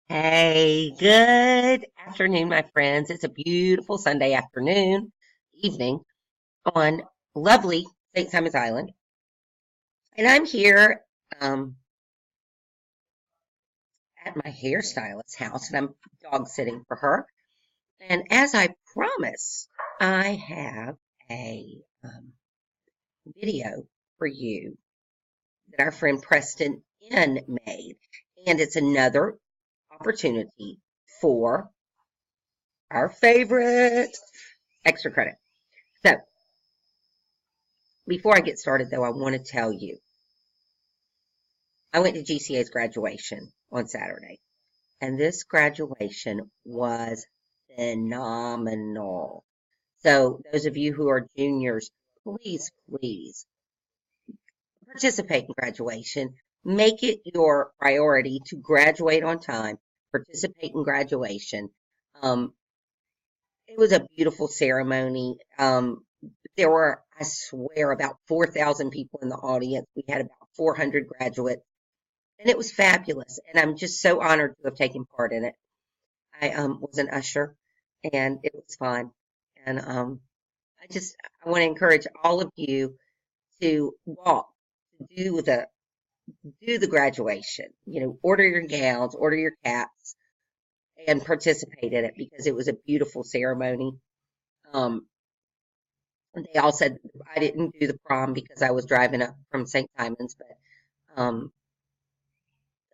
Hey, good afternoon, my friends. It's a beautiful Sunday afternoon, evening on lovely St. Simon's Island. And I'm here um, at my hairstylist's house and I'm dog sitting for her. And as I promised, I have a video for you that our friend Preston N made. And it's another opportunity for our favorite extra credit. So before I get started, though, I want to tell you I went to GCA's graduation on Saturday, and this graduation was phenomenal. So, those of you who are juniors, please participate in graduation. Make it your priority to graduate on time, participate in graduation. Um, it was a beautiful ceremony. There were, I swear, about 4,000 people in the audience. We had about 400 graduates. And it was fabulous. And I'm just so honored to have taken part in it. I was an usher and it was fun. And I want to encourage all of you to walk, to do the graduation. You know, order your gowns, order your caps, and participate in it because it was a beautiful ceremony. Um, they all said I didn't do the prom because I was driving up from St. Simon's, but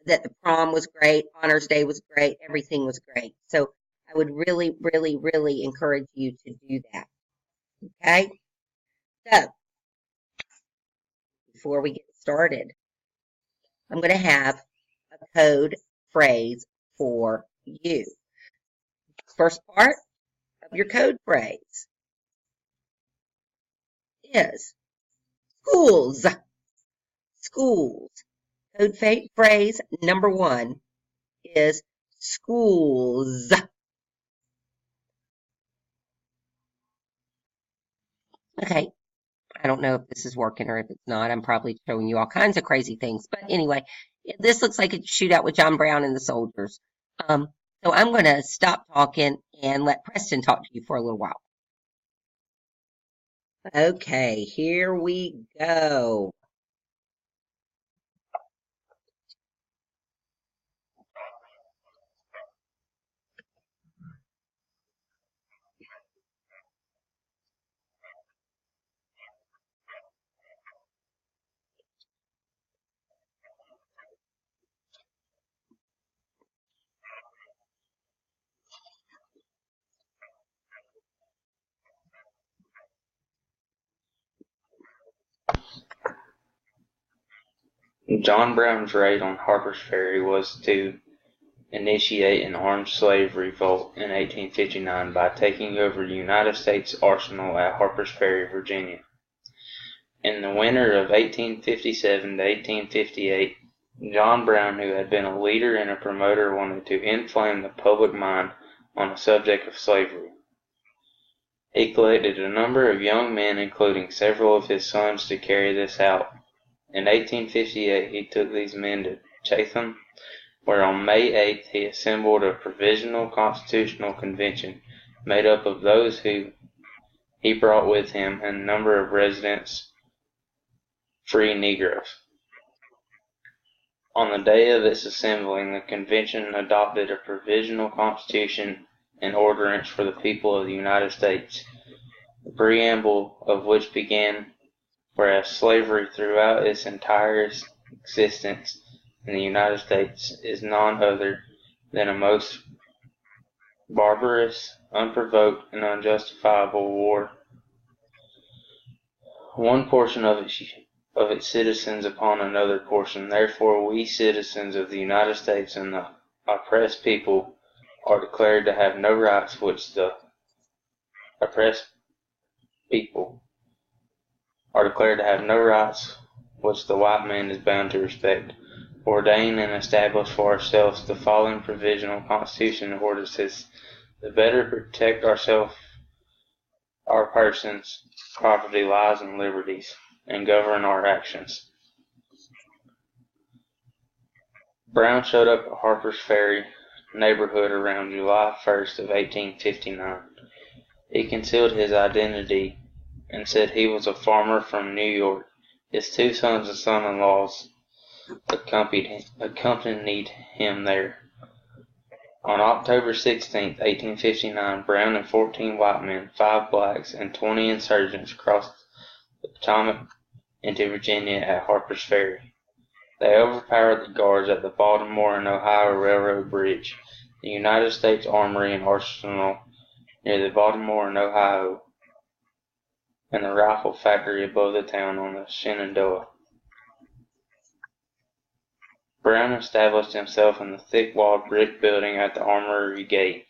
that the prom was great, honors day was great, everything was great. So I would really encourage you to do that. Okay? So before we get started, I'm going to have a code phrase for you. First part of your code phrase is schools. Schools. Code phrase number one is schools. Okay, I don't know if this is working or if it's not. I'm probably showing you all kinds of crazy things. But anyway, this looks like a shootout with John Brown and the soldiers. Um, so I'm going to stop talking and let Preston talk to you for a little while. Okay, here we go. John Brown's raid on Harper's Ferry was to initiate an armed slave revolt in 1859 by taking over the United States arsenal at Harper's Ferry, Virginia. In the winter of 1857 to 1858, John Brown, who had been a leader and a promoter, wanted to inflame the public mind on the subject of slavery. He collected a number of young men, including several of his sons, to carry this out. In 1858 he took these men to Chatham, where on May 8th he assembled a provisional constitutional convention made up of those who he brought with him and a number of residents free Negroes. On the day of its assembling, the convention adopted a provisional constitution and ordinance for the people of the United States, the preamble of which began, whereas slavery throughout its entire existence in the United States is none other than a most barbarous, unprovoked, and unjustifiable war, one portion of its citizens upon another portion. Therefore, we citizens of the United States and the oppressed people are declared to have no rights which the oppressed people are declared to have no rights which the white man is bound to respect. Ordain and establish for ourselves the following provisional constitution and ordinances, the better protect ourselves, our persons, property, lives, and liberties, and govern our actions. Brown showed up at Harper's Ferry neighborhood around July 1st of 1859. He concealed his identity and said he was a farmer from New York. His two sons and son-in-laws accompanied him there. On October 16, 1859, Brown and 14 white men, 5 blacks, and 20 insurgents crossed the Potomac into Virginia at Harper's Ferry. They overpowered the guards at the Baltimore and Ohio Railroad Bridge, the United States Armory and Arsenal near the Baltimore and Ohio, and the rifle factory above the town on the Shenandoah. Brown established himself in the thick-walled brick building at the Armory Gate.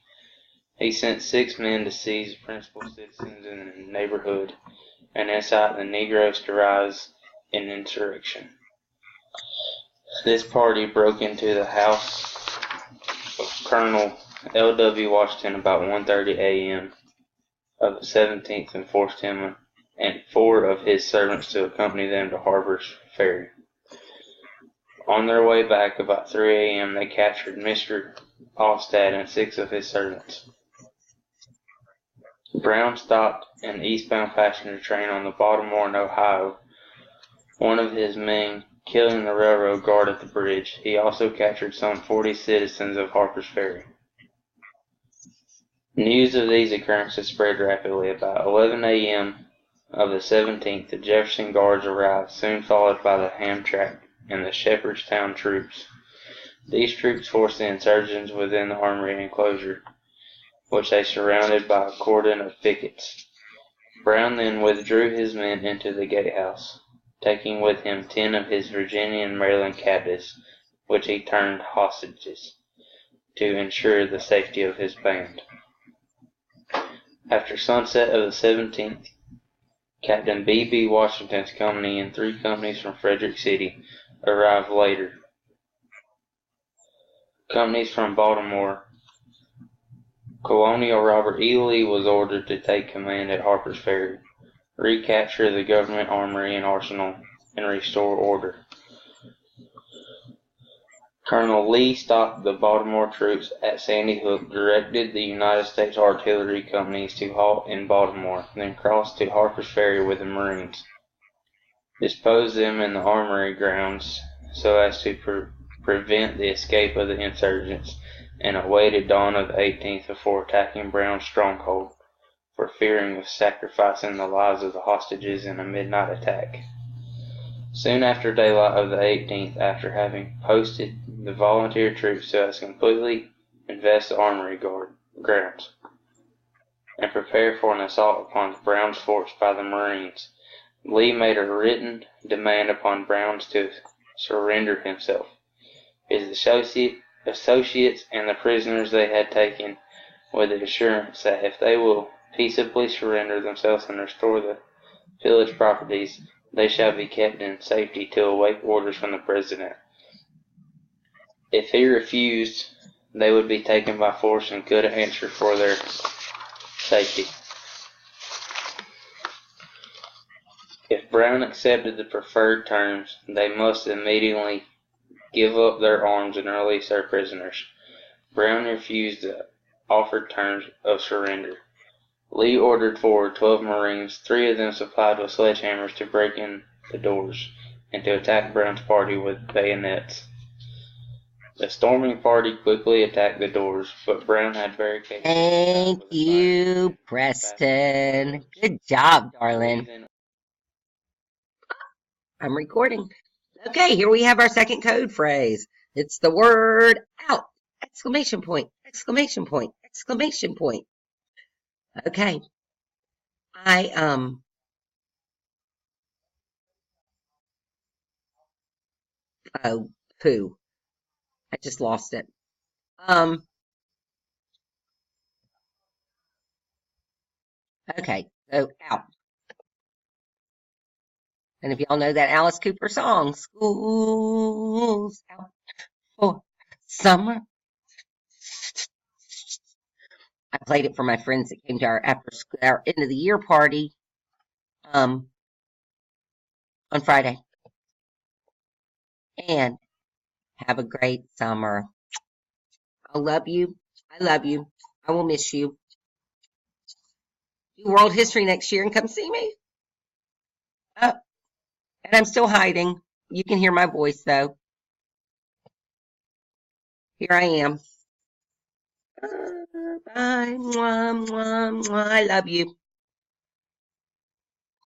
He sent 6 men to seize principal citizens in the neighborhood and incite the Negroes to rise in insurrection. This party broke into the house of Colonel L. W. Washington about 1:30 a.m. of the 17th and forced him and 4 of his servants to accompany them to Harper's Ferry. On their way back about 3 a.m. they captured Mr. Alstad and 6 of his servants. Brown stopped an eastbound passenger train on the Baltimore and Ohio, one of his men killing the railroad guard at the bridge. He also captured some 40 citizens of Harper's Ferry. News of these occurrences spread rapidly. About 11 a.m. of the 17th, the Jefferson Guards arrived, soon followed by the Hamtramck and the Shepherdstown troops. These troops forced the insurgents within the armory enclosure, which they surrounded by a cordon of pickets. Brown then withdrew his men into the gatehouse, taking with him 10 of his Virginia and Maryland captives, which he turned hostages, to ensure the safety of his band. After sunset of the 17th, Captain B.B. Washington's company and 3 companies from Frederick City arrived later. Companies from Baltimore. Colonel Robert E. Lee was ordered to take command at Harper's Ferry, recapture the government armory and arsenal, and restore order. Colonel Lee stopped the Baltimore troops at Sandy Hook, directed the United States artillery companies to halt in Baltimore, then crossed to Harper's Ferry with the Marines, disposed them in the armory grounds so as to prevent the escape of the insurgents, and awaited dawn of the 18th before attacking Brown's stronghold, for fearing of sacrificing the lives of the hostages in a midnight attack. Soon after daylight of the 18th, after having posted the volunteer troops so as completely invest the armory grounds and prepare for an assault upon Brown's force by the Marines, Lee made a written demand upon Brown's to surrender himself, his associates, and the prisoners they had taken, with the assurance that if they will peaceably surrender themselves and restore the pillaged properties, they shall be kept in safety till await orders from the President. If he refused, they would be taken by force and could answer for their safety. If Brown accepted the preferred terms, they must immediately give up their arms and release their prisoners. Brown refused the offered terms of surrender. Lee ordered forward 12 Marines, 3 of them supplied with sledgehammers, to break in the doors and to attack Brown's party with bayonets. The storming party quickly attacked the doors, but Brown had barricades. Thank you, Preston. Good job, darling. I'm recording. Okay, here we have our second code phrase. It's the word out! Exclamation point, exclamation point, exclamation point. Okay. Oh, poo. I just lost it. Okay, so out. And if y'all know that Alice Cooper song, School's Out for Summer. I played it for my friends that came to our our end of the year party on Friday. And have a great summer. I love you. I love you. I will miss you. Do World History next year and come see me. Oh, and I'm still hiding. You can hear my voice though. Here I am. Bye. Mwah, mwah, mwah. I love you.